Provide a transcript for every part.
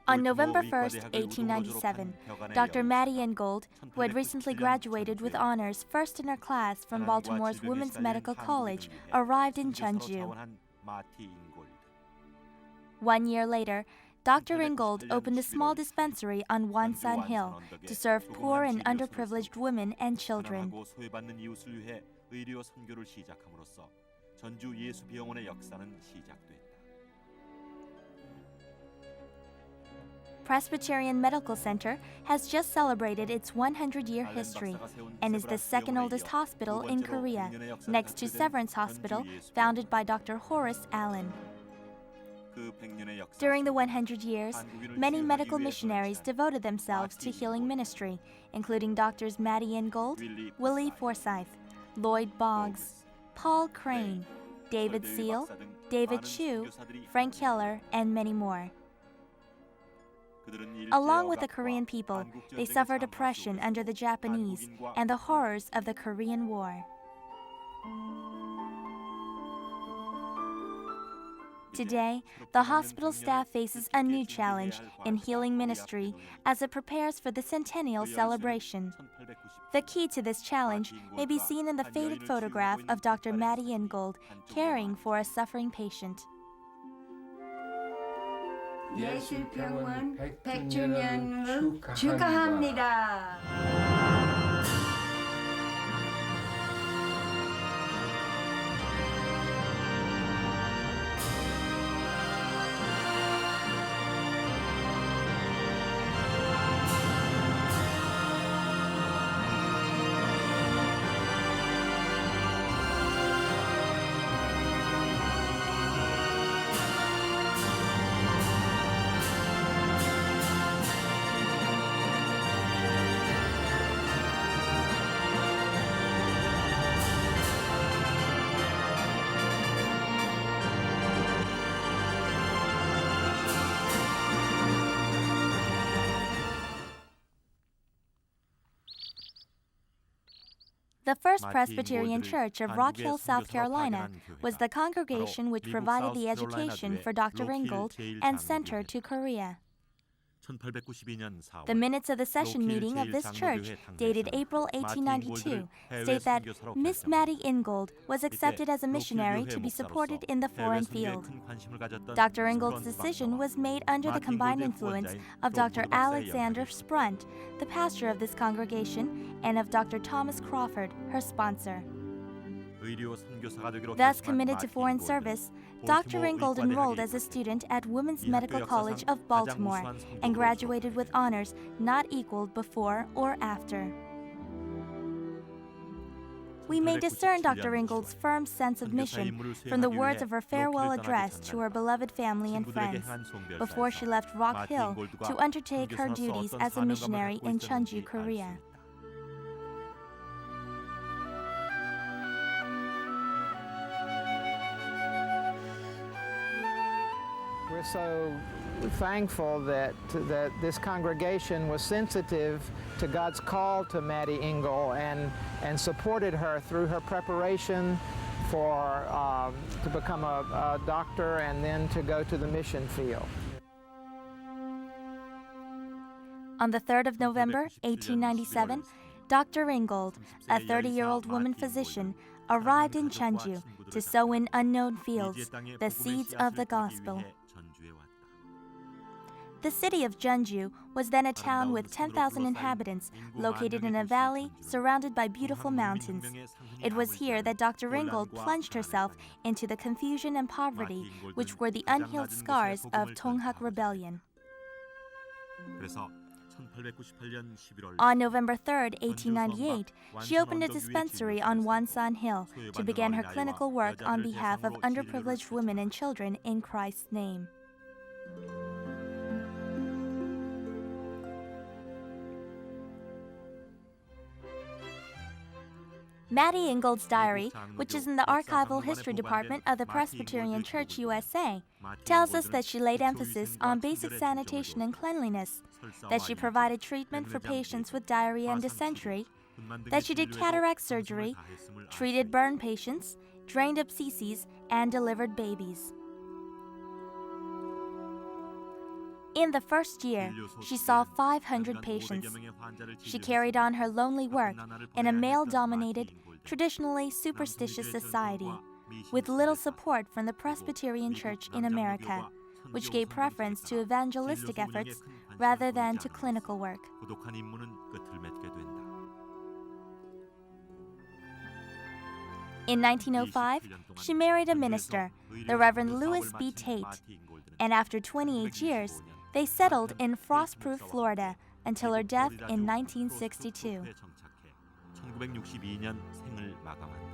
On November 1st, 1897, Dr. Maddie Ingold, who had recently graduated with honors first in her class from Baltimore's Women's Medical College, arrived in Jeonju. 1 year later, Dr. Ingold opened a small dispensary on Wonsan Hill to serve poor and underprivileged women and children. Presbyterian Medical Center has just celebrated its 100-year history and is the second oldest hospital in Korea, next to Severance Hospital, founded by Dr. Horace Allen. During the 100 years, many medical missionaries devoted themselves to healing ministry, including Drs. Maddie Ingold, Willie Forsyth, Lloyd Boggs, Paul Crane, David Seal, David Chu, Frank Keller, and many more. Along with the Korean people, they suffered oppression under the Japanese and the horrors of the Korean War. Today, the hospital staff faces a new challenge in healing ministry as it prepares for the centennial celebration. The key to this challenge may be seen in the faded photograph of Dr. Maddie Ingold caring for a suffering patient. 예술병원 100주년을 축하합니다. The First Presbyterian Church of Rock Hill, South Carolina, was the congregation which provided the education for Dr. Ingold and sent her to Korea. The minutes of the session meeting of this church, dated April 1892, state that Miss Maddie Ingold was accepted as a missionary to be supported in the foreign field. Dr. Ingold's decision was made under the combined influence of Dr. Alexander Sprunt, the pastor of this congregation, and of Dr. Thomas Crawford, her sponsor. Thus committed to foreign service, Dr. Ingold enrolled as a student at Women's Medical College of Baltimore and graduated with honors not equaled before or after. We may discern Dr. Ingold's firm sense of mission from the words of her farewell address to her beloved family and friends before she left Rock Hill to undertake her duties as a missionary in Jeonju, Korea. We're so thankful that this congregation was sensitive to God's call to Maddie Ingold and supported her through her preparation for to become a doctor and then to go to the mission field. On the 3rd of November, 1897, Dr. Ingold, a 30-year-old woman physician, arrived in Jeonju to sow in unknown fields the seeds of the gospel. The city of Jeonju was then a town with 10,000 inhabitants, located in a valley surrounded by beautiful mountains. It was here that Dr. Ingold plunged herself into the confusion and poverty, which were the unhealed scars of Donghak Rebellion. On November 3, 1898, she opened a dispensary on Wonsan Hill to begin her clinical work on behalf of underprivileged women and children in Christ's name. Maddie Ingold's diary, which is in the Archival History Department of the Presbyterian Church USA, tells us that she laid emphasis on basic sanitation and cleanliness, that she provided treatment for patients with diarrhea and dysentery, that she did cataract surgery, treated burn patients, drained abscesses, and delivered babies. In the first year, she saw 500 patients. She carried on her lonely work in a male-dominated, traditionally superstitious society, with little support from the Presbyterian Church in America, which gave preference to evangelistic efforts rather than to clinical work. In 1905, she married a minister, the Reverend Louis B. Tate, and after 28 years, they settled in Frostproof, Florida, until her death in 1962. 1962년 생을 마감한다.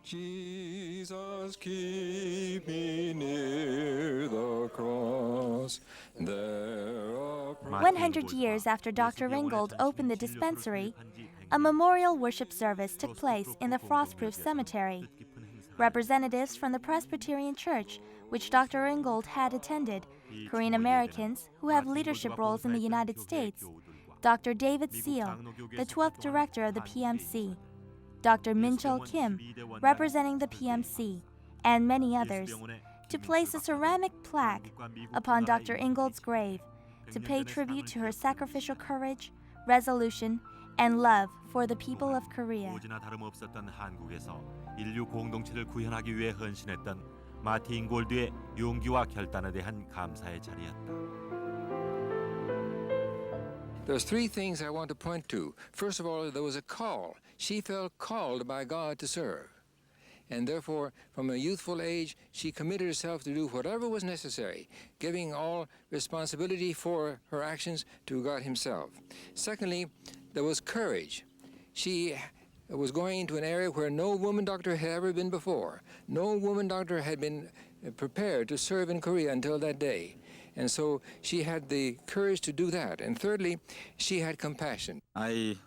Jesus, keep me near the cross. 100 years after Dr. Ringgold opened the dispensary, a memorial worship service took place in the Frostproof Cemetery. Representatives from the Presbyterian Church, which Dr. Ringgold had attended, Korean Americans who have leadership roles in the United States, Dr. David Seal, the 12th director of the PMC, Dr. Min-chul Kim, representing the PMC, and many others, to place a ceramic plaque upon Dr. Ingold's grave to pay tribute to her sacrificial courage, resolution, and love for the people of Korea. 인류 공동체를 구현하기 위해 헌신했던 마티 잉골드의 용기와 결단에 대한 감사의 자리였다. There's three things I want to point to. First of all, there was a call. She felt called by God to serve. And therefore, from a youthful age, she committed herself to do whatever was necessary, giving all responsibility for her actions to God Himself. Secondly, there was courage. She was going into an area where no woman doctor had ever been before. No woman doctor had been prepared to serve in Korea until that day. And so she had the courage to do that. And thirdly, she had compassion. I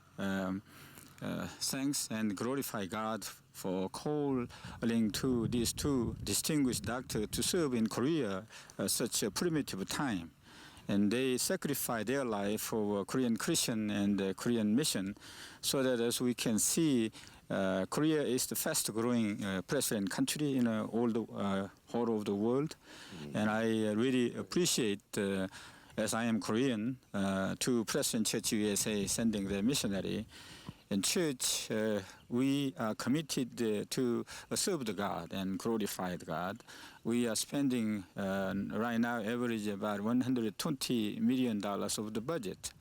thanks and glorify God for calling to these two distinguished doctors to serve in Korea at such a primitive time. And they sacrificed their life for Korean Christian and Korean mission, so that as we can see, Korea is the fast-growing Presbyterian country in all over the world. And I really appreciate, as I am Korean, to Presbyterian Church USA sending their missionary. In church, we are committed to serve the God and glorify God. We are spending right now average about $120 million of the budget,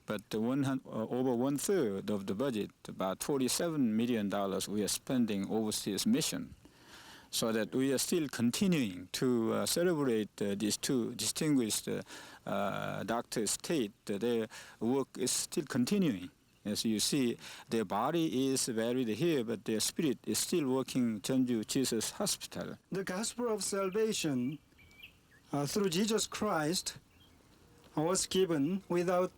but over one-third of the budget, about $47 million, we are spending overseas mission, so that we are still continuing to celebrate these two distinguished doctors' state. Their work is still continuing. As you see, their body is buried here, but their spirit is still working Jeonju Jesus Hospital. The gospel of salvation through Jesus Christ was given without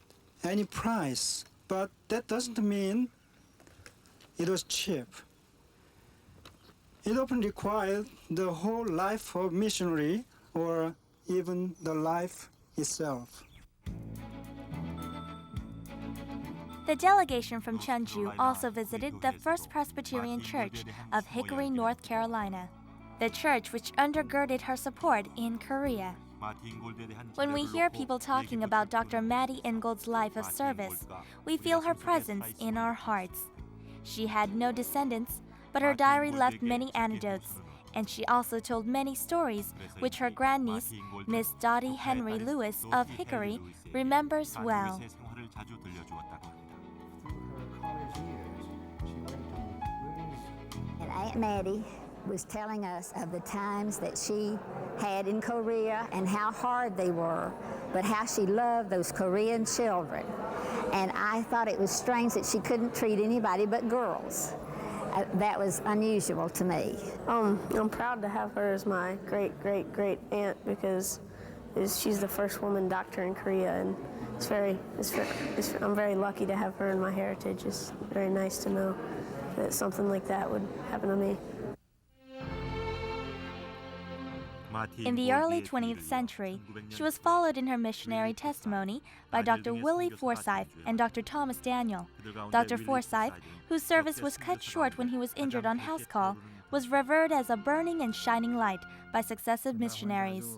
any price, but that doesn't mean it was cheap. It often required the whole life of missionary or even the life itself. The delegation from Jeonju also visited the First Presbyterian Church of Hickory, North Carolina, the church which undergirded her support in Korea. When we hear people talking about Dr. Mattie Ingold's life of service, we feel her presence in our hearts. She had no descendants, but her diary left many anecdotes, and she also told many stories which her grandniece, Miss Dottie Henry Lewis of Hickory, remembers well. And Aunt Mattie was telling us of the times that she had in Korea and how hard they were, but how she loved those Korean children. And I thought it was strange that she couldn't treat anybody but girls. That was unusual to me. I'm proud to have her as my great aunt because she's the first woman doctor in Korea, and I'm very lucky to have her in my heritage. It's very nice to know that something like that would happen to me. In the early 20th century, she was followed in her missionary testimony by Dr. Willie Forsyth and Dr. Thomas Daniel. Dr. Forsyth, whose service was cut short when he was injured on house call, was revered as a burning and shining light by successive missionaries.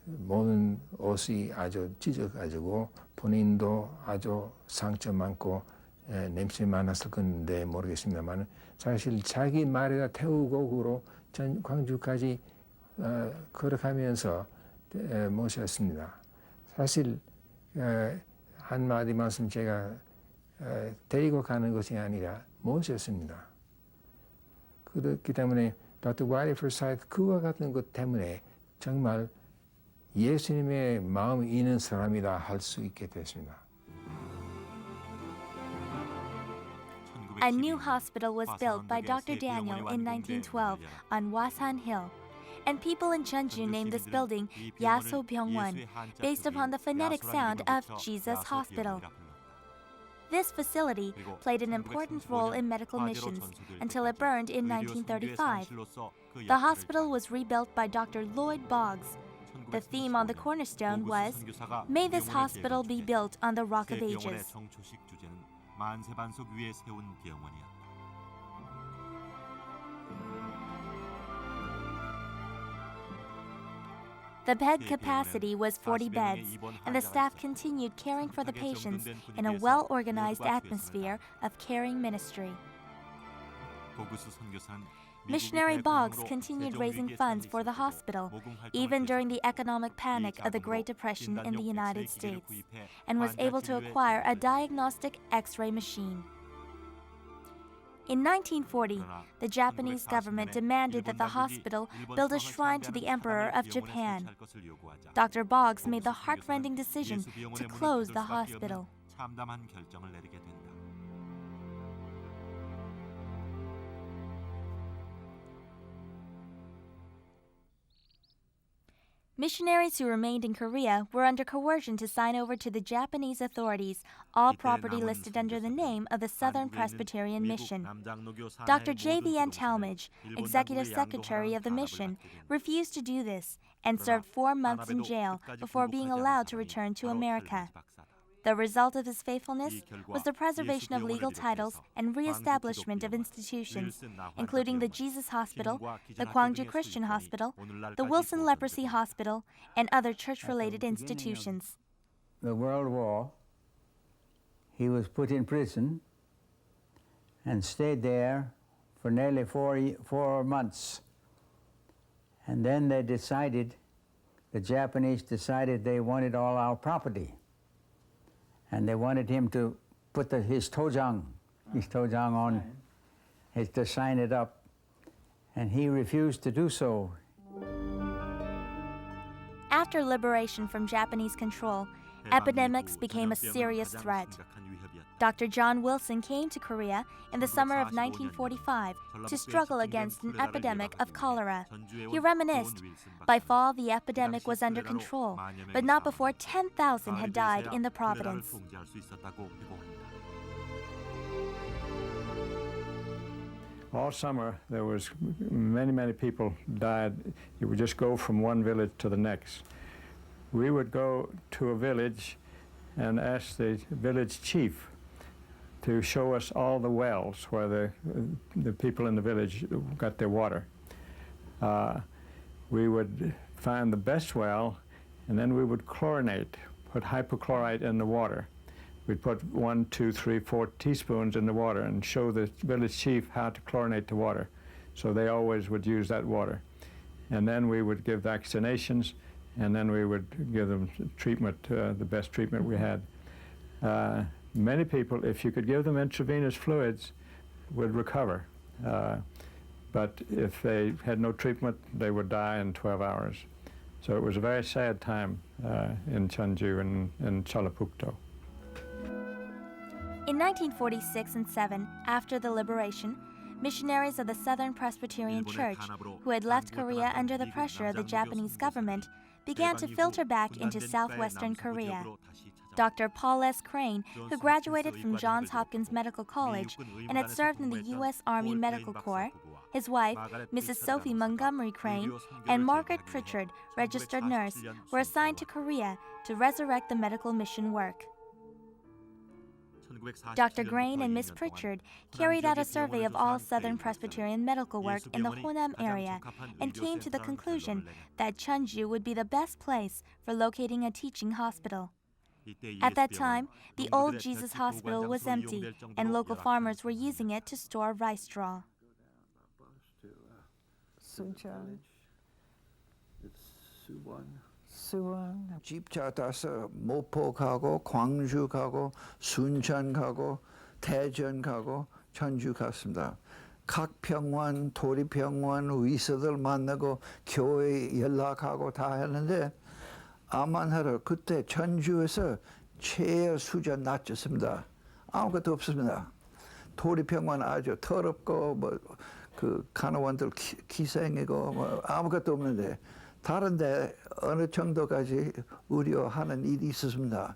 모든 옷이 아주 찢어가지고 본인도 아주 상처 많고 냄새 많았을 건데 모르겠습니다만 사실 자기 말에다 태우고 그로 전 광주까지 걸어가면서 모셨습니다. 사실 한마디 말씀 제가 데리고 가는 것이 아니라 모셨습니다. 그렇기 때문에 Dr. Wiley Forsyth 그와 같은 것 때문에 정말 예수님의 마음이 있는 사람이다 할 수 있게 됐습니다. A new hospital was built by Dr. Daniel in 1912 on Wasan Hill, and people in Jeonju named this building Yaso Byungwon, based upon the phonetic sound of Jesus Hospital. This facility played an important role in medical missions until it burned in 1935. The hospital was rebuilt by Dr. Lloyd Boggs. The theme on the cornerstone was, "May this hospital be built on the Rock of Ages." The bed capacity was 40 beds, and the staff continued caring for the patients in a well-organized atmosphere of caring ministry. Missionary Boggs continued raising funds for the hospital, even during the economic panic of the Great Depression in the United States, and was able to acquire a diagnostic X-ray machine. In 1940, the Japanese government demanded that the hospital build a shrine to the Emperor of Japan. Dr. Boggs made the heart-rending decision to close the hospital. Missionaries who remained in Korea were under coercion to sign over to the Japanese authorities all property listed under the name of the Southern Presbyterian Mission. Dr. J.V.N. Talmage, executive secretary of the mission, refused to do this and served 4 months in jail before being allowed to return to America. The result of his faithfulness was the preservation of legal titles and re-establishment of institutions, including the Jesus Hospital, the Gwangju Christian Hospital, the Wilson Leprosy Hospital, and other church-related institutions. The World War, he was put in prison and stayed there for nearly 4 months. And then they decided, the Japanese decided they wanted all our property. And they wanted him to put his tojang on, to sign it up, and he refused to do so. After liberation from Japanese control, epidemics became a serious threat. Dr. John Wilson came to Korea in the summer of 1945 to struggle against an epidemic of cholera. He reminisced, "By fall, the epidemic was under control, but not before 10,000 had died in the province." All summer, there was many people died. You would just go from one village to the next. We would go to a village and ask the village chief to show us all the wells where the people in the village got their water. We would find the best well, and then we would chlorinate, put hypochlorite in the water. We'd put 1, 2, 3, 4 teaspoons in the water and show the village chief how to chlorinate the water. So they always would use that water. And then we would give vaccinations, and then we would give them treatment, the best treatment we had. Many people, if you could give them intravenous fluids, would recover. But if they had no treatment, they would die in 12 hours. So it was a very sad time in Jeonju and in Chalapukto. In 1946 and 7, after the liberation, missionaries of the Southern Presbyterian Church, who had left Korea under the pressure of the Japanese government, began to filter back into southwestern Korea. Dr. Paul S. Crane, who graduated from Johns Hopkins Medical College and had served in the U.S. Army Medical Corps, his wife, Mrs. Sophie Montgomery Crane, and Margaret Pritchard, registered nurse, were assigned to Korea to resurrect the medical mission work. Dr. Grain and Miss Pritchard carried out a survey of all Southern Presbyterian medical work in the Honam area and came to the conclusion that Jeonju would be the best place for locating a teaching hospital. At that time, the old Jesus Hospital was empty, and local farmers were using it to store rice straw. 집차 타서 모포 가고 광주 가고 순천 가고 대전 가고 전주 갔습니다. 각 병원, 도립병원 의사들 만나고 교회 연락하고 다 했는데 암만하러 그때 전주에서 최애 수준 낮췄습니다. 아무것도 없습니다. 도립병원 아주 더럽고 뭐 그 간호원들 기생이고 뭐 아무것도 없는데 다른데 어느 정도까지 우려하는 일이 있었습니다.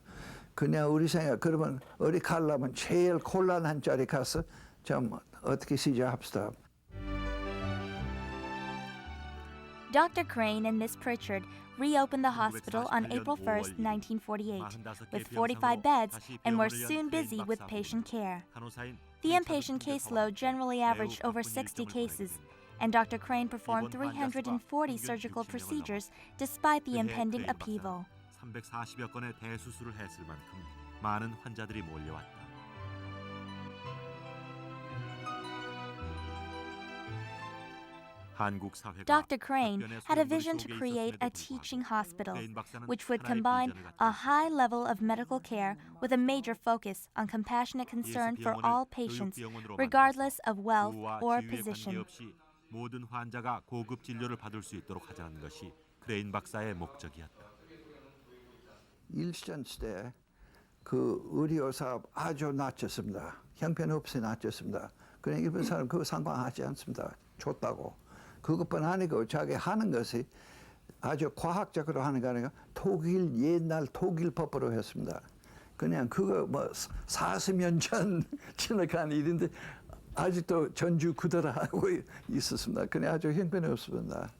그냥 우리 생각 그러면 어디 가려면 제일 곤란한 자리 가서 좀 어떻게 시작합시다. Dr. Crane and Miss Pritchard reopened the hospital on April 1, 1948, with 45 beds and were soon busy with patient care. The inpatient caseload generally averaged over 60 cases, and Dr. Crane performed 340 surgical procedures despite the impending upheaval. 340여 건의 대수술을 했을 만큼 많은 환자들이 몰려왔다. Dr. Crane had a vision to create a teaching hospital, which would combine a high level of medical care with a major focus on compassionate concern for all patients, regardless of wealth or position. 모든 환자가 고급 진료를 받을 수 있도록 하자는 것이 크레인 박사의 목적이었다. 일전 시대 그 의료 사업 아주 낮췄습니다. 형편없이 낮췄습니다. 그러니까 일본 사람 그거 상관하지 않습니다. 좋다고. 그것뿐 아니고 자기 하는 것이 아주 과학적으로 하는 게 아니라 독일 옛날 독일 법으로 했습니다. 그냥 그거 뭐 40년 전 지나간 일인데 아직도 전주 그대로 하고 있었습니다. 그냥 아주 형편이 없습니다.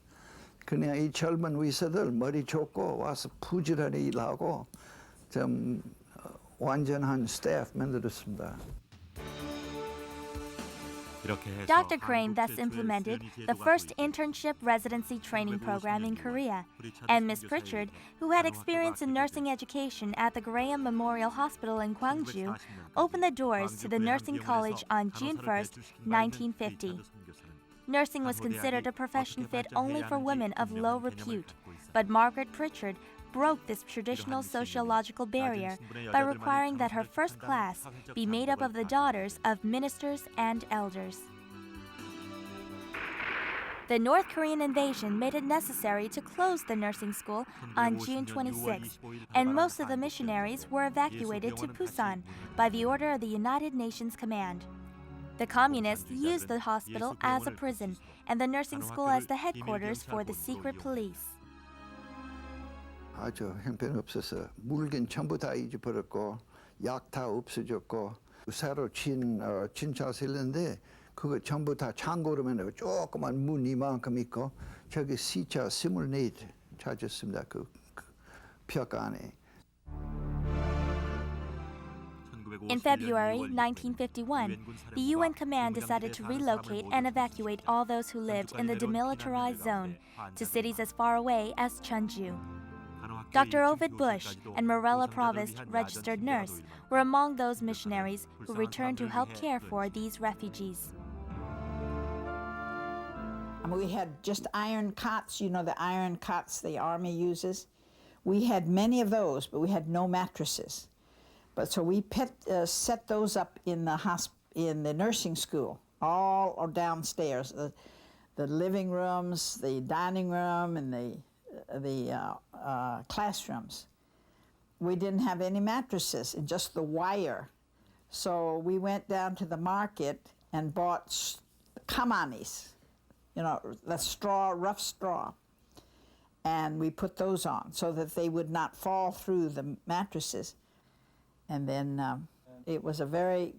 그냥 이 젊은 의사들 머리 좋고 와서 부지런히 일하고 좀 완전한 스태프 만들었습니다. Dr. Crane thus implemented the first internship residency training program in Korea, and Miss Pritchard, who had experience in nursing education at the Graham Memorial Hospital in Gwangju, opened the doors to the nursing college on June 1, 1950. Nursing was considered a profession fit only for women of low repute, but Margaret Pritchard broke this traditional sociological barrier by requiring that her first class be made up of the daughters of ministers and elders. The North Korean invasion made it necessary to close the nursing school on June 26, and most of the missionaries were evacuated to Busan by the order of the United Nations Command. The communists used the hospital as a prison and the nursing school as the headquarters for the secret police. 아주 형편없어서 물건 전부 다 잊어버렸고 약 다 없어졌고 새로 진찰서 있는데 그거 전부 다 창고로면 조그만 문 이만큼 있고 저기 시차 24 찾았습니다. 그 벽 안에. In February 1951, the UN command decided to relocate and evacuate all those who lived in the demilitarized zone to cities as far away as Jeonju. Dr. Ovid Bush and Morella Provost, registered nurse, were among those missionaries who returned to help care for these refugees. We had just iron cots, you know, the iron cots the Army uses. We had many of those, but we had no mattresses. But so we set those up in the nursing school, all downstairs, the living rooms, the dining room, and the classrooms. We didn't have any mattresses, just the wire. So we went down to the market and bought kamanis, you know, the straw, rough straw. And we put those on so that they would not fall through the mattresses. And then it was a very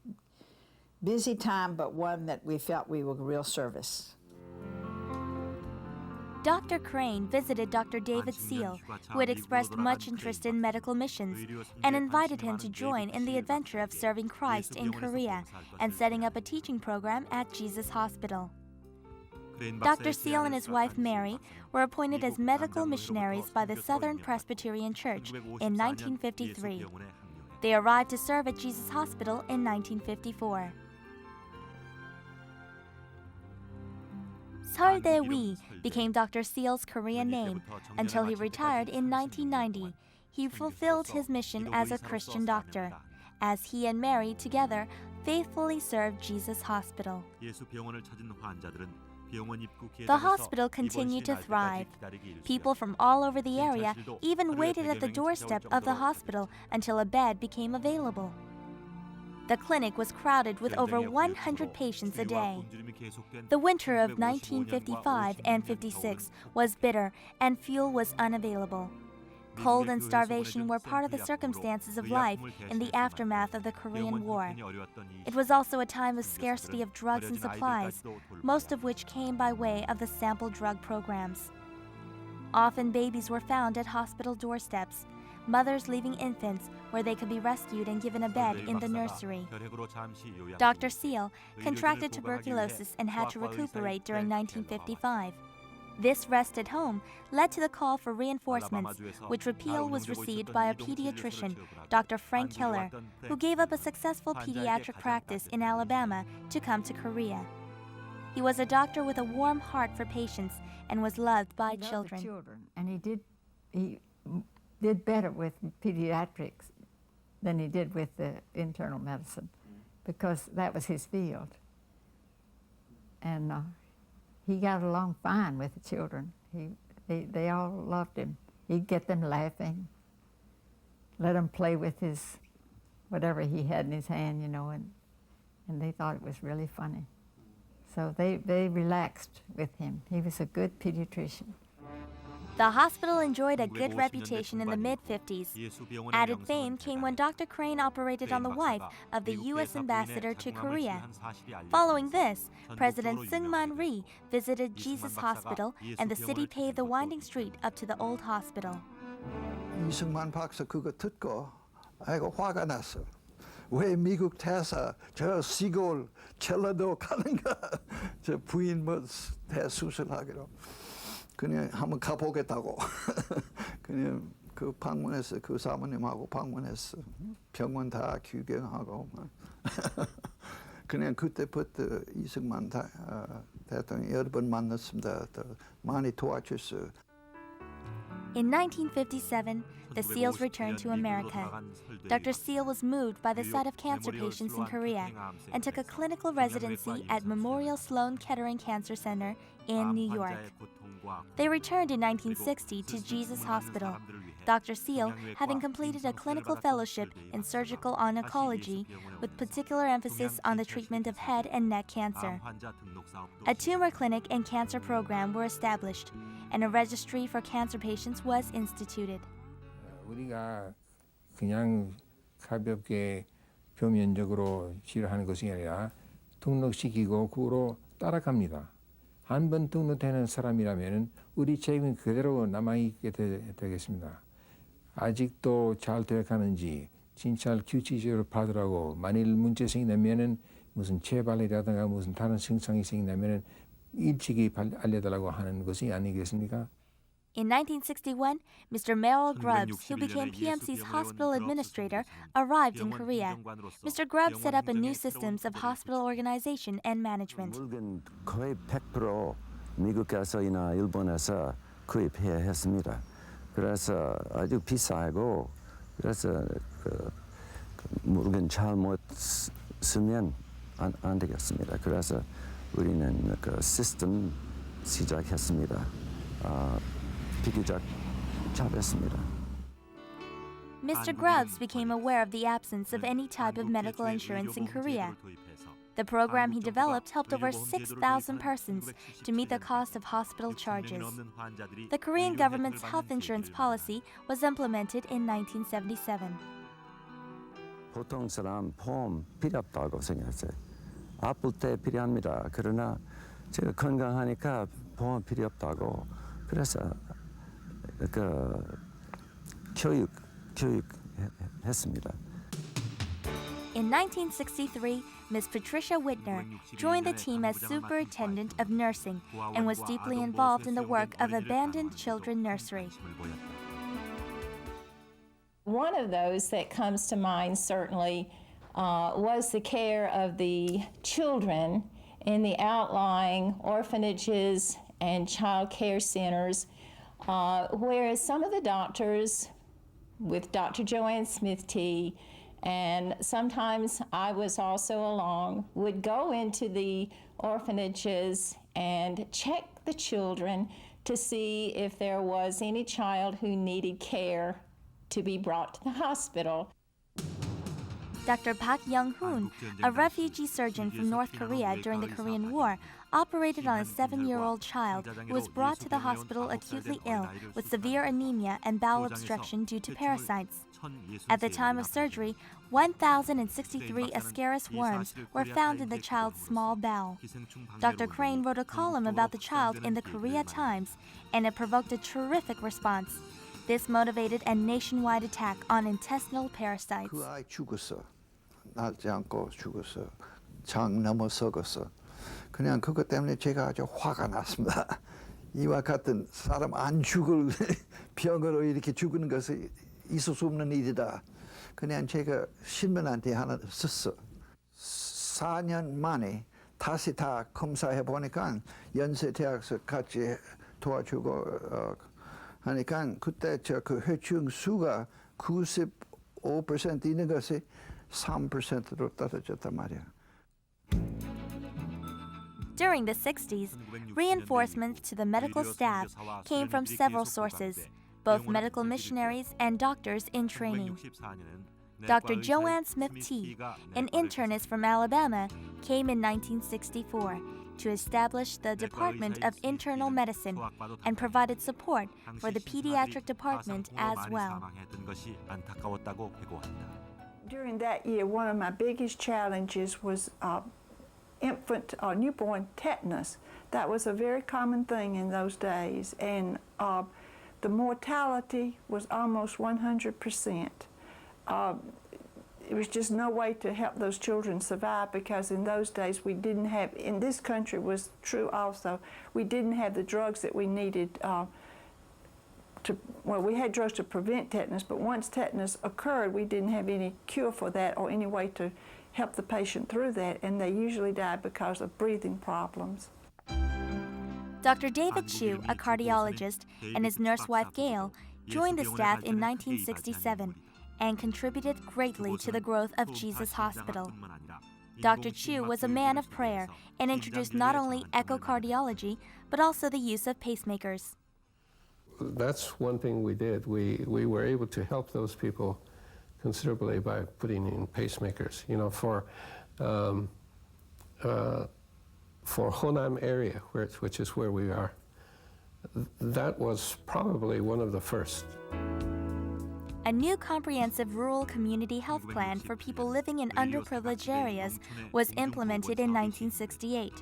busy time, but one that we felt we were real service. Dr. Crane visited Dr. David Seal, who had expressed much interest in medical missions, and invited him to join in the adventure of serving Christ in Korea and setting up a teaching program at Jesus Hospital. Dr. Seal and his wife Mary were appointed as medical missionaries by the Southern Presbyterian Church in 1953. They arrived to serve at Jesus Hospital in 1954. Seol Dae-wi became Dr. Seal's Korean name until he retired in 1990. He fulfilled his mission as a Christian doctor, as he and Mary together faithfully served Jesus Hospital. The hospital continued to thrive. People from all over the area even waited at the doorstep of the hospital until a bed became available. The clinic was crowded with over 100 patients a day. The winter of 1955 and 56 was bitter and fuel was unavailable. Cold and starvation were part of the circumstances of life in the aftermath of the Korean War. It was also a time of scarcity of drugs and supplies, most of which came by way of the sample drug programs. Often babies were found at hospital doorsteps, mothers leaving infants where they could be rescued and given a bed in the nursery. Dr. Seal contracted tuberculosis and had to recuperate during 1955. This rest at home led to the call for reinforcements, which appeal was received by a pediatrician, Dr. Frank Keller, who gave up a successful pediatric practice in Alabama to come to Korea. He was a doctor with a warm heart for patients and was loved by children. And he did better with pediatrics than he did with the internal medicine, because that was his field. And he got along fine with the children. They all loved him. He'd get them laughing, let them play with his, whatever he had in his hand, you know, and they thought it was really funny. So they relaxed with him. He was a good pediatrician. The hospital enjoyed a good reputation in the mid-50s. Added fame came when Dr. Crane operated on the wife of the U.S. ambassador to Korea. Following this, President Seungman Rhee visited Jesus Hospital, and the city paved the winding street up to the old hospital. 이승만 박사 그거 듣고 아이고 화가 났어. 왜 미국 대사 저 시골 첼라도 가는가? 저 부인 뭐 대수술하기로. 그냥 한번 가보겠다고. 그냥 그 방문했어. 그 사모님하고 방문했어. 병원 다 구경하고. 그냥 그때부터 이승만 대통령 여러 번 만났습니다. 많이 도와줬어요. In 1957, the Seals returned to America. Dr. Seal was moved by the sight of cancer patients in Korea and took a clinical residency at Memorial Sloan Kettering Cancer Center in New York. They returned in 1960 to Jesus Hospital. Dr. Seal, having completed a clinical fellowship in surgical oncology with particular emphasis on the treatment of head and neck cancer. A tumor clinic and cancer program were established, and a registry for cancer patients was instituted. 우리가 그냥 가볍게 표면적으로 치료하는 것이 아니라 등록시키고 그로 따라갑니다. 한 번 등록되는 사람이라면 우리 책임은 그대로 남아있게 되겠습니다. 아직도 잘 되어가는지 진짜 규칙적으로 받으라고 만일 문제 생기면 무슨 재발이라든가 무슨 다른 증상이 생기면 일찍이 알려달라고 하는 것이 아니겠습니까? In 1961, Mr. Merrill Grubbs, who became PMC's hospital administrator, arrived in Korea. Mr. Grubbs set up a new systems of hospital organization and management. 거의 100% 미국에서나 일본에서 구입해야 했습니다. 그래서 아주 비싸고 그래서 물건 잘못 쓰면 안 되겠습니다. 그래서 우리는 그 시스템 시작했습니다. Mr. Grubbs became aware of the absence of any type of medical insurance in Korea. The program he developed helped over 6,000 persons to meet the cost of hospital charges. The Korean government's health insurance policy was implemented in 1977. 보통 사람 보험 필요 없다고 생각했어요. 아플 때 필요합니다. 그러나 제가 건강하니까 보험 필요 없다고 그래서 교육했습니다. In 1963, Miss Patricia Whitner joined the team as superintendent of nursing and was deeply involved in the work of abandoned children nursery. One of those that comes to mind certainly was the care of the children in the outlying orphanages and child care centers, where some of the doctors, with Dr. Joanne Smith T, and sometimes I was also along, would go into the orphanages and check the children to see if there was any child who needed care to be brought to the hospital. Dr. Park Young-hoon, a refugee surgeon from North Korea during the Korean War, operated on a 7-year-old child who was brought to the hospital acutely ill with severe anemia and bowel obstruction due to parasites. At the time of surgery, 1,063 Ascaris worms were found in the child's small bowel. Dr. Crane wrote a column about the child in the Korea Times, and it provoked a terrific response. This motivated a nationwide attack on intestinal parasites. 그 아이 죽었어. 낫지 않고 죽었어. 장 넘어 썩었어. 그냥 그것 때문에 제가 아주 화가 났습니다. 이와 같은 사람 안 죽을 병으로 이렇게 죽는 것은 있을 수 없는 일이다. 그냥 제가 신문한테 하나 썼어. 4년 만에 다시 다 검사해 보니까 연세대학에서 같이 도와주고 하니까 그때 그 회충 수가 95% 있는 것이 3%로 떨어졌단 말이야. During the 60s, reinforcements to the medical staff came from several sources, both medical missionaries and doctors in training. Dr. Joanne Smith T, an internist from Alabama, came in 1964 to establish the Department of Internal Medicine and provided support for the pediatric department as well. During that year, one of my biggest challenges was infant or newborn tetanus. That was a very common thing in those days, and the mortality was almost 100%. There was just no way to help those children survive, because in those days we didn't have, in this country was true also, we didn't have the drugs that we needed we had drugs to prevent tetanus, but once tetanus occurred, we didn't have any cure for that or any way to help the patient through that, and they usually died because of breathing problems. Dr. David Chu, a cardiologist, and his nurse wife Gail joined the staff in 1967 and contributed greatly to the growth of Jesus Hospital. Dr. Chu was a man of prayer and introduced not only echocardiology, but also the use of pacemakers. That's one thing we did. We were able to help those people considerably by putting in pacemakers. You know, for Honam area, which is where we are, that was probably one of the first. A new comprehensive rural community health plan for people living in underprivileged areas was implemented in 1968.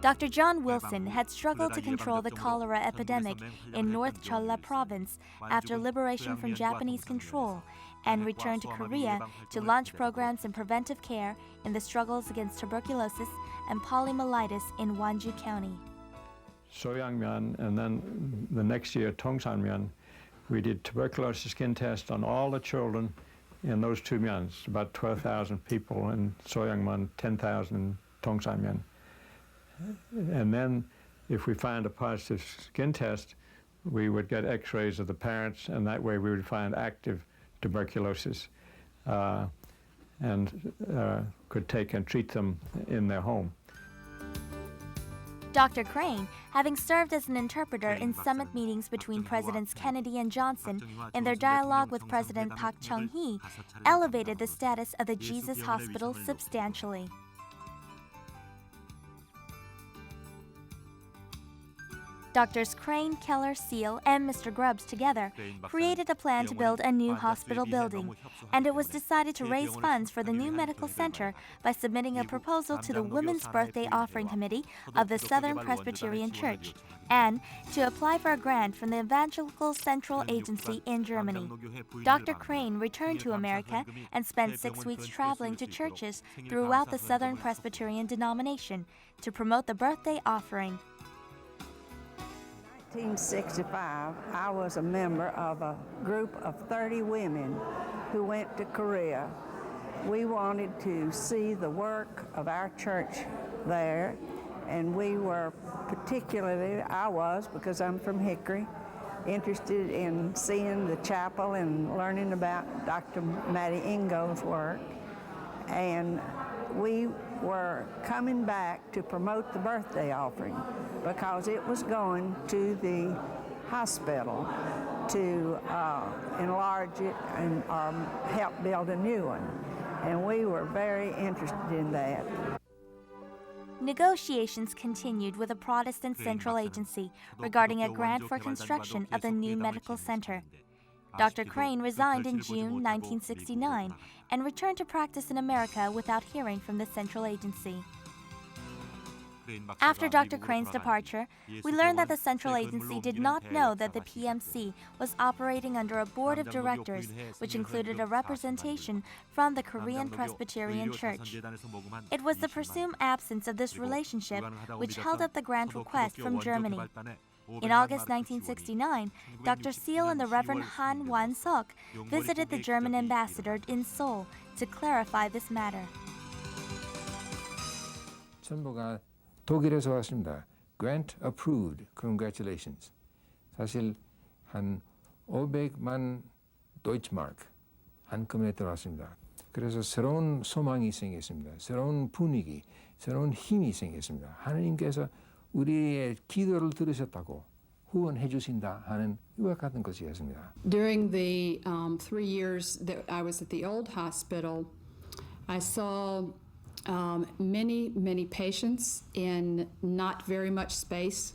Dr. John Wilson had struggled to control the cholera epidemic in North Cholla province after liberation from Japanese control and returned to Korea to launch programs in preventive care in the struggles against tuberculosis and polymyelitis in Jeonju County. Soyangmyeon, and then the next year, Tongsanmyeon, we did tuberculosis skin tests on all the children in those two myans, about 12,000 people in Soyangmyeon, 10,000 in Tongsanmyeon. And then if we find a positive skin test, we would get x-rays of the parents, and that way we would find active tuberculosis and could take and treat them in their home. Dr. Crane, having served as an interpreter in summit meetings between Presidents Kennedy and Johnson in their dialogue with President Park Chung-hee, elevated the status of the Jesus Hospital substantially. Doctors Crane, Keller, Seal, and Mr. Grubbs together created a plan to build a new hospital building, and it was decided to raise funds for the new medical center by submitting a proposal to the Women's Birthday Offering Committee of the Southern Presbyterian Church, and to apply for a grant from the Evangelical Central Agency in Germany. Dr. Crane returned to America and spent 6 weeks traveling to churches throughout the Southern Presbyterian denomination to promote the birthday offering. In 1965, I was a member of a group of 30 women who went to Korea. We wanted to see the work of our church there, and we were particularly, I was, because I'm from Hickory, interested in seeing the chapel and learning about Dr. Mattie Ingold's work. And we were coming back to promote the birthday offering because it was going to the hospital to enlarge it and help build a new one. And we were very interested in that. Negotiations continued with a Protestant Central Agency regarding a grant for construction of the new medical center. Dr. Crane resigned in June 1969 and returned to practice in America without hearing from the Central Agency. After Dr. Crane's departure, we learned that the Central Agency did not know that the PMC was operating under a board of directors, which included a representation from the Korean Presbyterian Church. It was the presumed absence of this relationship which held up the grant request from Germany. In August 1969, Dr. Seal and the Reverend Han Wan-seok visited the German ambassador in Seoul to clarify this matter. 전부가 독일에서 왔습니다. Grant approved. Congratulations. 사실 한 500만 도이치마크 한꺼번에 들어왔습니다. 그래서 새로운 소망이 생겼습니다. 새로운 분위기, 새로운 힘이 생겼습니다. 하나님께서 우리의 기도를 들으셨다고 후원해 주신다 하는 이와 같은 것이었습니다. During the 3 years that I was at the old hospital, I saw many patients in not very much space.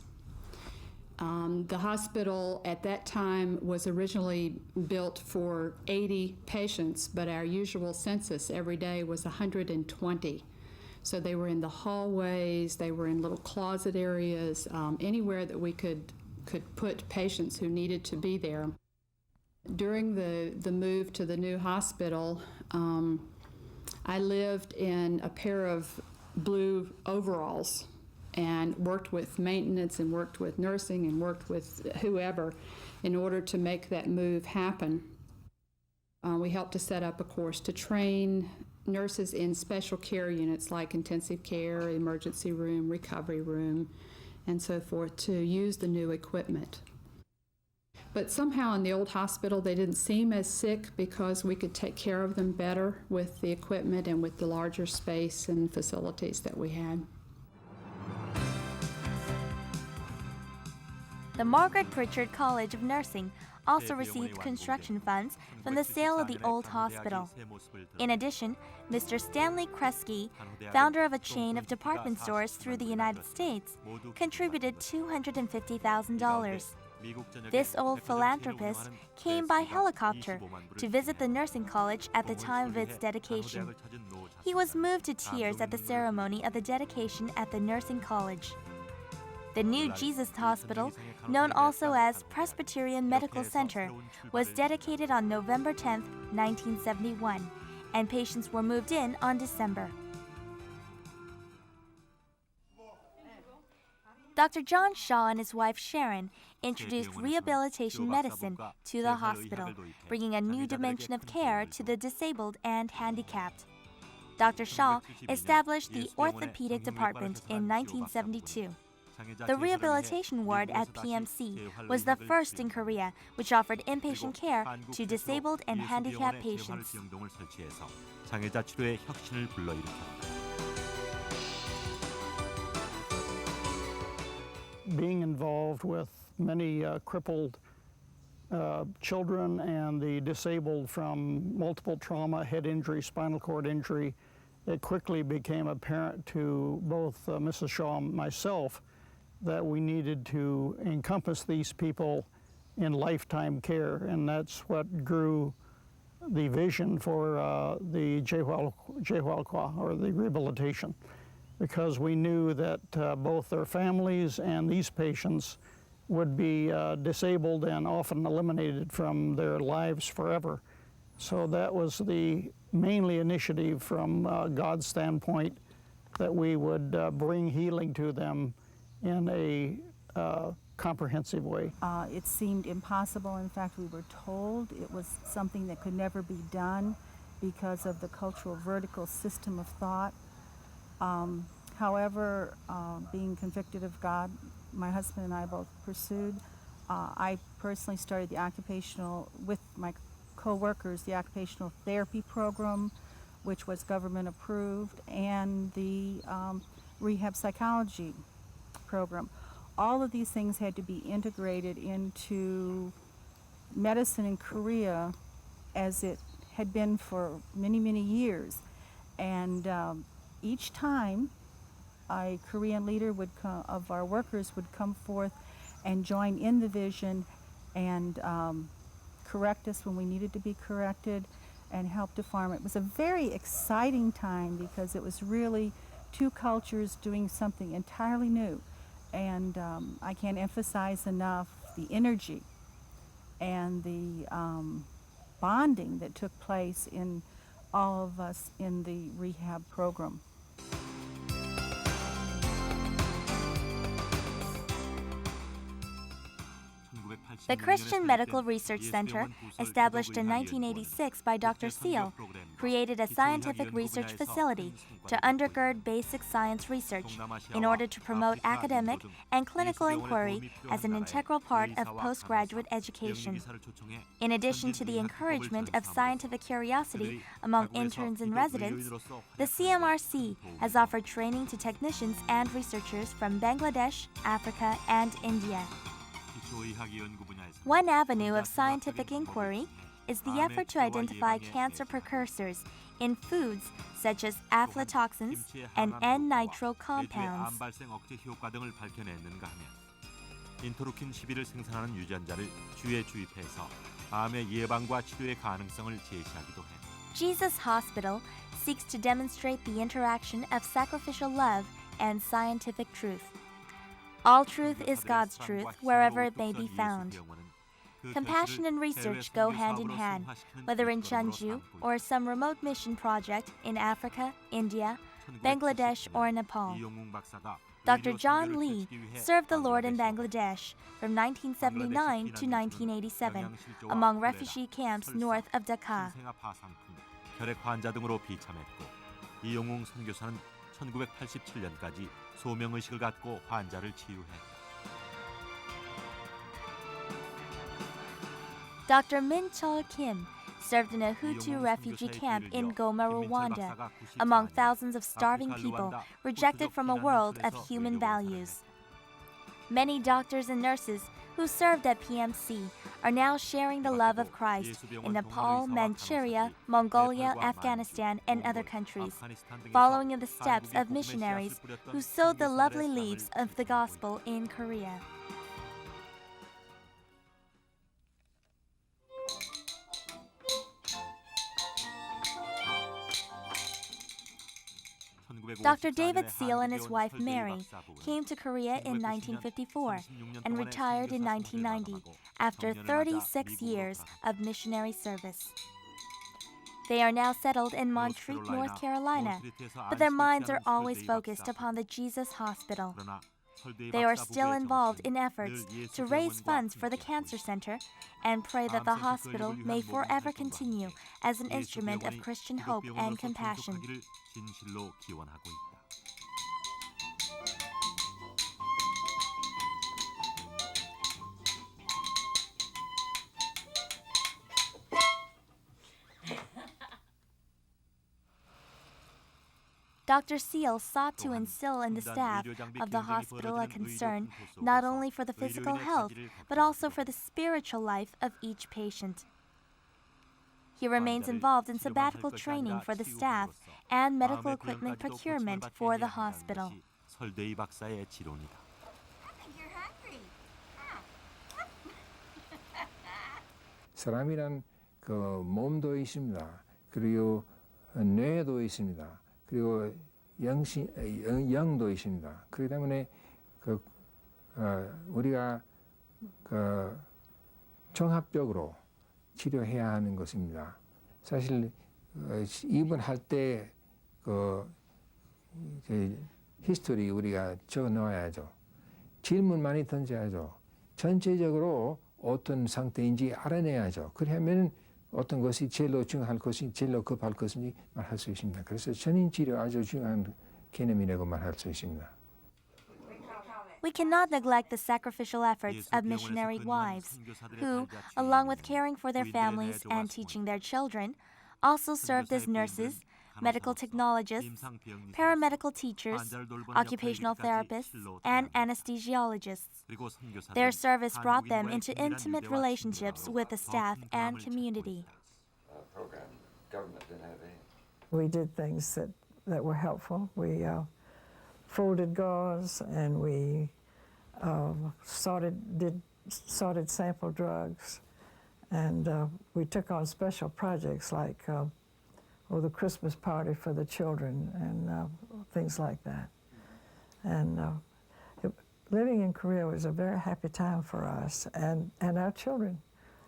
The hospital at that time was originally built for 80 patients, but our usual census every day was 120. So they were in the hallways, they were in little closet areas, anywhere that we could put patients who needed to be there. During the move to the new hospital, I lived in a pair of blue overalls and worked with maintenance and worked with nursing and worked with whoever in order to make that move happen. We helped to set up a course to train nurses in special care units like intensive care, emergency room, recovery room, and so forth to use the new equipment. But somehow in the old hospital they didn't seem as sick because we could take care of them better with the equipment and with the larger space and facilities that we had. The Margaret Pritchard College of Nursing also received construction funds from the sale of the old hospital. In addition, Mr. Stanley Kresge, founder of a chain of department stores through the United States, contributed $250,000. This old philanthropist came by helicopter to visit the nursing college at the time of its dedication. He was moved to tears at the ceremony of the dedication at the nursing college. The new Jesus Hospital, known also as Presbyterian Medical Center, was dedicated on November 10, 1971, and patients were moved in on December. Dr. John Shaw and his wife Sharon introduced rehabilitation medicine to the hospital, bringing a new dimension of care to the disabled and handicapped. Dr. Shaw established the orthopedic department in 1972. The rehabilitation ward at PMC was the first in Korea, which offered inpatient care to disabled and handicapped patients. 장애자 치료의 혁신을 불러일으켰다. Being involved with many crippled children and the disabled from multiple trauma, head injury, spinal cord injury, it quickly became apparent to both Mrs. Shaw and myself that we needed to encompass these people in lifetime care, and that's what grew the vision for the Jehualqua, or the rehabilitation, because we knew that both their families and these patients would be disabled and often eliminated from their lives forever. So that was the mainly initiative from God's standpoint, that we would bring healing to them in a comprehensive way. It seemed impossible. In fact, we were told it was something that could never be done because of the cultural vertical system of thought. However, being convicted of God, my husband and I both pursued. I personally started the occupational, with my co-workers, the occupational therapy program, which was government approved, and the rehab psychology program. All of these things had to be integrated into medicine in Korea as it had been for many, many years. And each time a Korean leader would of our workers would come forth and join in the vision and correct us when we needed to be corrected and help to farm. It was a very exciting time because it was really two cultures doing something entirely new. And I can't emphasize enough the energy and the bonding that took place in all of us in the rehab program. The Christian Medical Research Center, established in 1986 by Dr. Seal, created a scientific research facility to undergird basic science research in order to promote academic and clinical inquiry as an integral part of postgraduate education. In addition to the encouragement of scientific curiosity among interns and residents, the CMRC has offered training to technicians and researchers from Bangladesh, Africa, and India. One avenue of scientific inquiry is the effort to identify cancer precursors in foods such as aflatoxins and N-nitro compounds. 인터루킨 11을 생산하는 유전자를 쥐에 주입해서 암의 예방과 치료의 가능성을 제시하기도 해. Jesus Hospital seeks to demonstrate the interaction of sacrificial love and scientific truth. All truth is God's truth, wherever it may be found. Compassion and research go hand in hand, whether in Jeonju or some remote mission project in Africa, India, Bangladesh, or Nepal. Dr. John Lee served the Lord in Bangladesh from 1979 to 1987 among refugee camps north of Dhaka. 혈액 환자 등으로 비참했고 이용웅 선교사는 1987년까지 소명의식을 갖고 환자를 치유했다. Dr. Min Chol Kim served in a Hutu refugee camp in Goma, Rwanda, among thousands of starving people rejected from a world of human values. Many doctors and nurses who served at PMC are now sharing the love of Christ in Nepal, Manchuria, Mongolia, Afghanistan, and other countries, following in the steps of missionaries who sowed the lovely leaves of the gospel in Korea. Dr. David Seal and his wife Mary came to Korea in 1954 and retired in 1990 after 36 years of missionary service. They are now settled in Montreat, North Carolina, but their minds are always focused upon the Jesus Hospital. They are still involved in efforts to raise funds for the Cancer Center and pray that the hospital may forever continue as an instrument of Christian hope and compassion. Dr. Seal sought to instill in the staff of the hospital a concern not only for the physical health, but also for the spiritual life of each patient. He remains involved in sabbatical training for the staff and medical equipment procurement for the hospital. 사람이란 그 몸도 있습니다. 그리고 뇌도 있습니다. 그리고 영도 있습니다. 그렇기 때문에 우리가 종합적으로 치료해야 하는 것입니다. 사실 입원할 때 히스토리 우리가 적어 놓아야죠. 질문 많이 던져야죠. 전체적으로 어떤 상태인지 알아내야죠. 그러면 어떤 것이 제일로 중요할 것인지 제일로 급할 것인지 말할 수 있습니다. 그래서 전인 치료 아주 중요한 개념이라고 말할 수 있습니다. We cannot neglect the sacrificial efforts of missionary wives, who, along with caring for their families and teaching their children, also served as nurses, medical technologists, paramedical teachers, occupational therapists, and anesthesiologists. Their service brought them into intimate relationships with the staff and community. We did things that were helpful. We folded gauze, and we sorted sample drugs, and we took on special projects like the Christmas party for the children and things like that. And living in Korea was a very happy time for us, and our children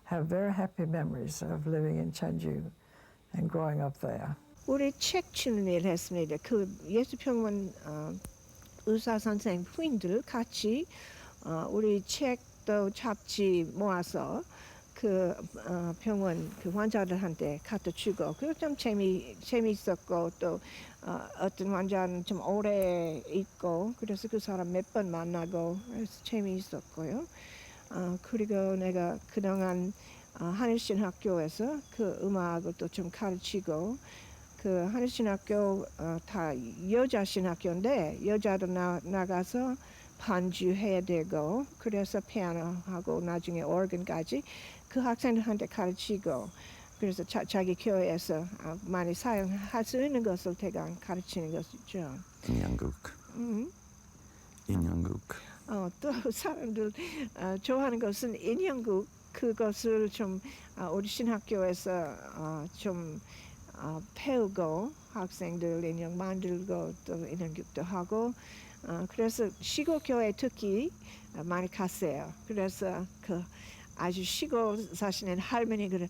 have very happy memories of living in Jeonju and growing up there. 우리 책 치는 일 했습니다. 그 예수평원 의사 선생님 부인들 같이 우리 책도 잡지 모아서 그 병원 그 환자들한테 갖다 주고 그리고 좀 재미있었고 또 어떤 환자는 좀 오래 있고 그래서 그 사람 몇 번 만나고 그래서 재미있었고요. 그리고 내가 그동안 하늘신학교에서 그 음악을 또 좀 가르치고 그 하늘신학교 다 여자 신학교인데 여자도 나가서 반주해야 되고 그래서 피아노하고 나중에 오르간까지 그 학생들한테 가르치고 그래서 자기 교회에서 많이 사용할 수 있는 것을 대강 가르치는 것이죠. 인형극. 인형극. 또 사람들 좋아하는 것은 인형극 그것을 좀 우리 신학교에서 좀 배우고 학생들 인형 만들고 또 인형극도 하고 그래서 시골 교회 특히 많이 갔어요. 그래서 그 아주 시골 사시는 할머니들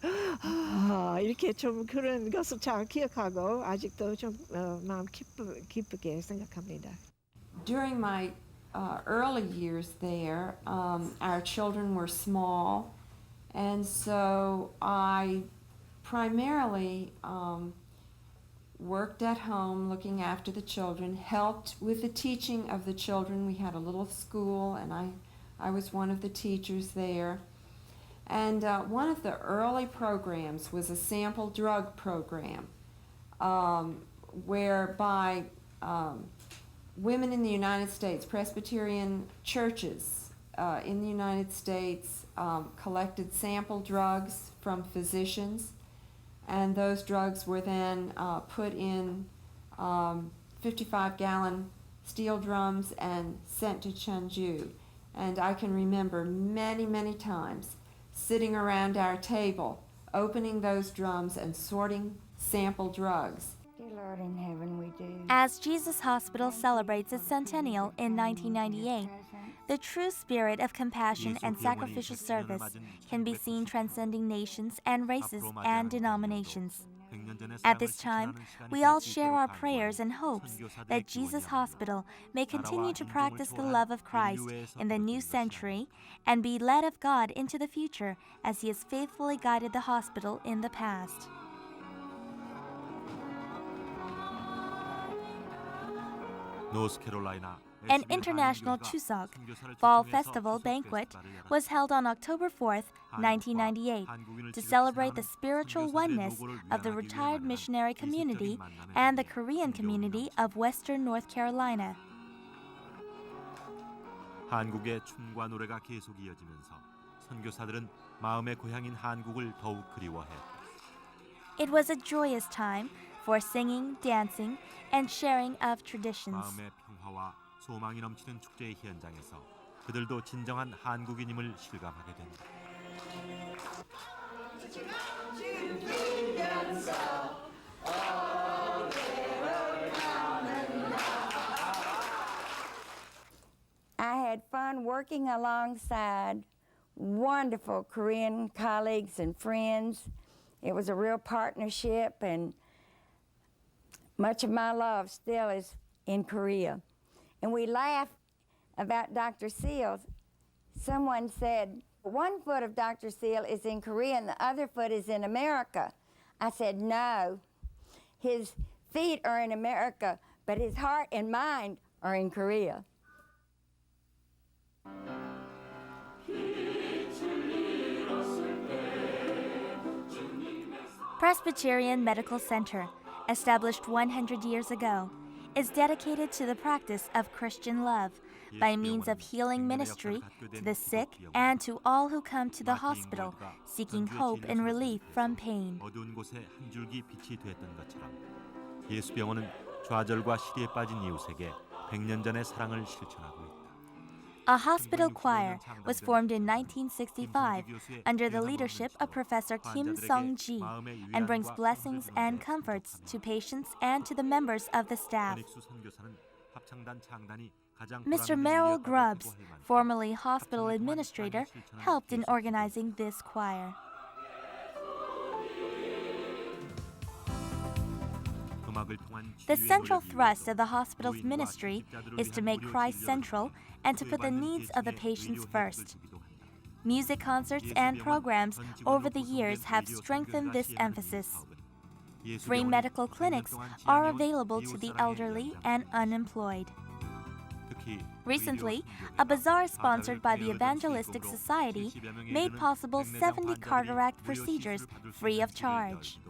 이렇게 좀 그런 것을 잘 기억하고 아직도 좀 마음 기쁘게 생각합니다. During my early years there, our children were small, and so I primarily worked at home looking after the children, helped with the teaching of the children. We had a little school, and I was one of the teachers there. And one of the early programs was a sample drug program whereby women in the United States, Presbyterian churches in the United States collected sample drugs from physicians, and those drugs were then put in 55-gallon steel drums and sent to Jeonju. And I can remember many, many times sitting around our table, opening those drums and sorting sample drugs. Dear Lord in heaven, we do. As Jesus Hospital celebrates its centennial in 1998, the true spirit of compassion and sacrificial service can be seen transcending nations and races and denominations. At this time, we all share our prayers and hopes that Jesus Hospital may continue to practice the love of Christ in the new century and be led of God into the future as He has faithfully guided the hospital in the past. An international Chuseok Fall Festival banquet was held on October 4th, 1998, to celebrate the spiritual oneness of the retired missionary community and the Korean community of Western North Carolina. 한국의 춤과 노래가 계속 이어지면서 선교사들은 마음의 고향인 한국을 더욱 그리워했다. It was a joyous time for singing, dancing, and sharing of traditions. 마음의 평화와 소망이 넘치는 축제의 현장에서 그들도 진정한 한국인임을 실감하게 된다. working alongside wonderful Korean colleagues and friends. It was a real partnership, and much of my love still is in Korea. And we laugh about Dr. Seal's. Someone said, one foot of Dr. Seal is in Korea and the other foot is in America. I said, no, his feet are in America, but his heart and mind are in Korea. Presbyterian Medical Center, established 100 years ago, is dedicated to the practice of Christian love by means of healing ministry to the sick and to all who come to the hospital seeking hope and relief from pain. 어두운 곳에 한 줄기 빛이 되었던 것처럼 예수병원은 좌절과 시리에 빠진 이웃에게 100년 전의 사랑을 실천하고 있다. A hospital choir was formed in 1965 under the leadership of Professor Kim Sung-ji and brings blessings and comforts to patients and to the members of the staff. Mr. Merrill Grubbs, formerly hospital administrator, helped in organizing this choir. The central thrust of the hospital's ministry is to make Christ central and to put the needs of the patients first. Music concerts and programs over the years have strengthened this emphasis. Free medical clinics are available to the elderly and unemployed. Recently, a bazaar sponsored by the Evangelistic Society made possible 70 cataract procedures free of charge.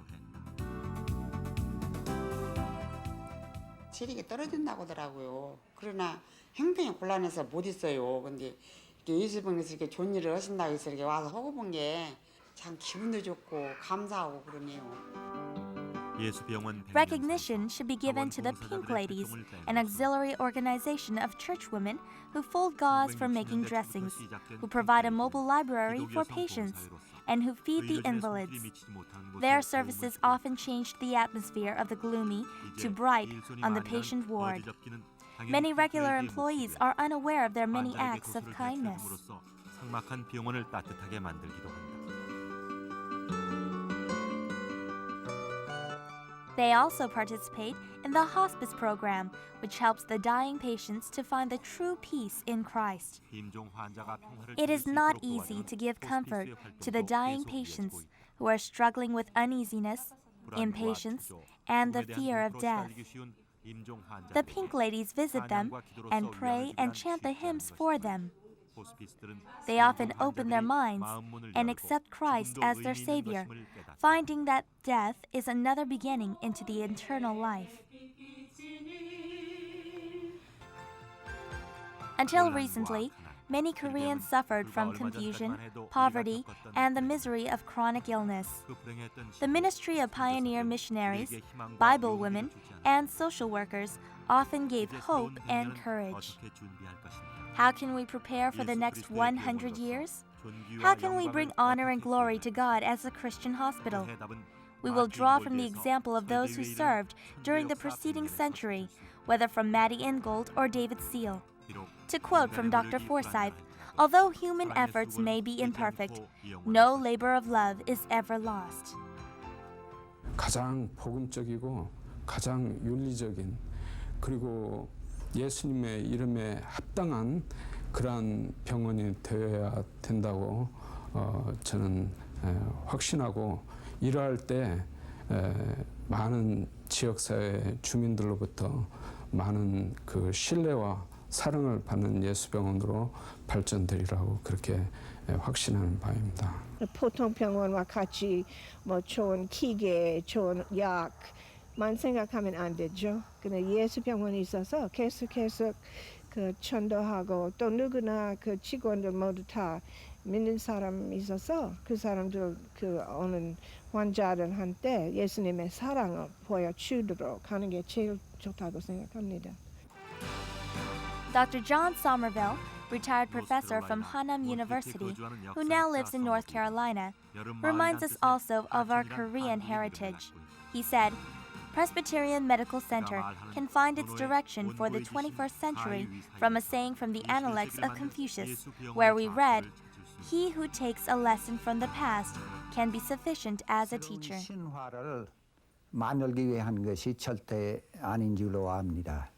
체력이 떨어진다고 하더라고요. 그러나 형편이 곤란해서 못 있어요. 근데 이렇게 예수병원에서 이렇게 좋은 일을 하신다고 해서 이렇게 와서 하고 본 게 참 기분도 좋고 감사하고 그러네요. Recognition should be given to the Pink Ladies, an auxiliary organization of churchwomen who fold gauze for making dressings, who provide a mobile library for patients, and who feed the invalids. Their services often changed the atmosphere of the gloomy to bright on the patient ward. Many regular employees are unaware of their many acts of kindness. 삭막한 병원을 따뜻하게 만들기도 한다. They also participate in the hospice program, which helps the dying patients to find the true peace in Christ. It is not easy to give comfort to the dying patients who are struggling with uneasiness, impatience, and the fear of death. The Pink Ladies visit them and pray and chant the hymns for them. They often open their minds and accept Christ as their Savior, finding that death is another beginning into the eternal life. Until recently, many Koreans suffered from confusion, poverty, and the misery of chronic illness. The ministry of pioneer missionaries, Bible women, and social workers often gave hope and courage. How can we prepare for the next 100 years? How can we bring honor and glory to God as a Christian hospital? We will draw from the example of those who served during the preceding century, whether from Maddie Ingold or David Seal. To quote from Dr. Forsyth, although human efforts may be imperfect, no labor of love is ever lost. 가장 복음적이고 가장 윤리적인 그리고 예수님의 이름에 합당한 그러한 병원이 되어야 된다고 저는 확신하고 이러할 때 많은 지역사회 주민들로부터 많은 그 신뢰와 사랑을 받는 예수병원으로 발전되리라고 그렇게 확신하는 바입니다. 보통 병원과 같이 뭐 좋은 기계, 좋은 약만 생각하면 안 되죠. 근데 예수병원이 있어서 계속 그 전도하고 또 누구나 그 직원들 모두 다 믿는 사람이 있어서 그 사람들 그 오는 환자들한테 예수님의 사랑을 보여주도록 하는 게 제일 좋다고 생각합니다. Dr. John Somerville, retired professor from Hanam University, who now lives in North Carolina, reminds us also of our Korean heritage. He said, Presbyterian Medical Center can find its direction for the 21st century from a saying from the Analects of Confucius, where we read, "He who takes a lesson from the past can be sufficient as a teacher." 신화를 만들기 위한 것이 절대 아닌 줄로 압니다.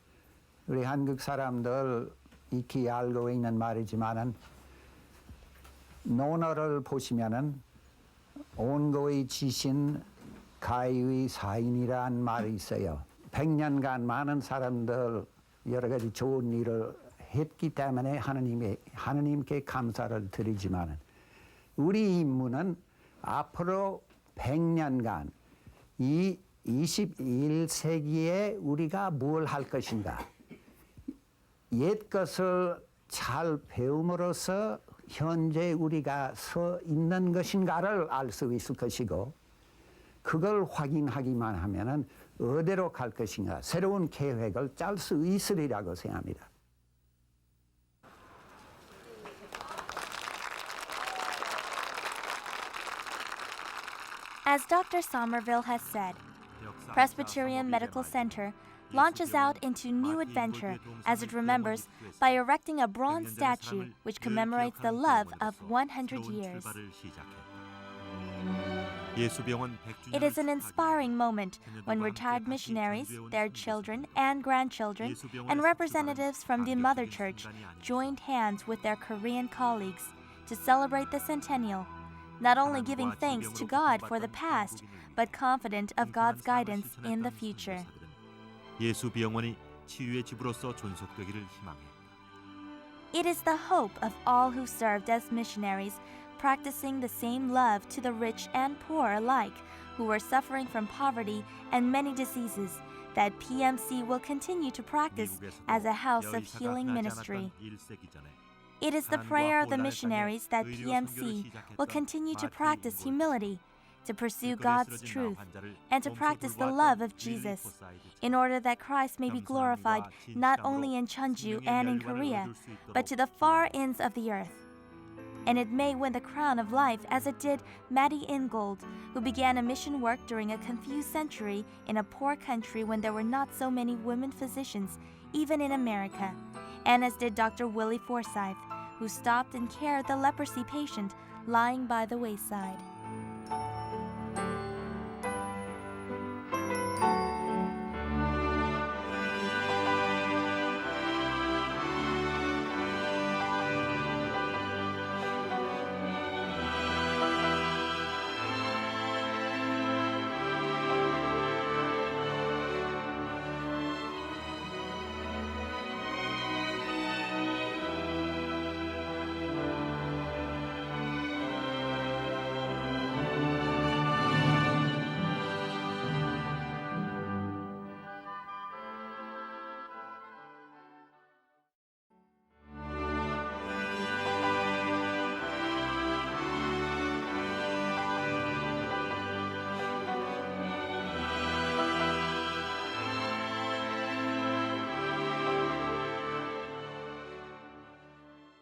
우리 한국 사람들 익히 알고 있는 말이지만은 논어를 보시면은 온고의 지신 가의의 사인이라는 말이 있어요. 100년간 많은 사람들 여러 가지 좋은 일을 했기 때문에 하느님께 감사를 드리지만은 우리 임무는 앞으로 100년간 이 21세기에 우리가 뭘 할 것인가. 옛 것을 잘 배움으로써 현재 우리가 서 있는 것인가를 알 수 있을 것이고 그걸 확인하기만 하면은 어디로 갈 것인가 새로운 계획을 짤 수 있으리라고 생각합니다. As Dr. Somerville has said, Presbyterian Medical Center launches out into new adventure as it remembers by erecting a bronze statue which commemorates the love of 100 years. It is an inspiring moment when retired missionaries, their children and grandchildren, and representatives from the Mother Church joined hands with their Korean colleagues to celebrate the centennial, not only giving thanks to God for the past, but confident of God's guidance in the future. 예수병원이 치유의 집으로서 존속되기를 희망해. It is the hope of all who served as missionaries, practicing the same love to the rich and poor alike, who were suffering from poverty and many diseases, that PMC will continue to practice as a house of healing ministry. It is the prayer of the missionaries that PMC will continue to practice humility, to pursue God's truth, and to practice the love of Jesus, in order that Christ may be glorified not only in Jeonju and in Korea, but to the far ends of the earth. And it may win the crown of life as it did Maddie Ingold, who began a mission work during a confused century in a poor country when there were not so many women physicians, even in America, and as did Dr. Willie Forsyth, who stopped and cared the leprosy patient lying by the wayside.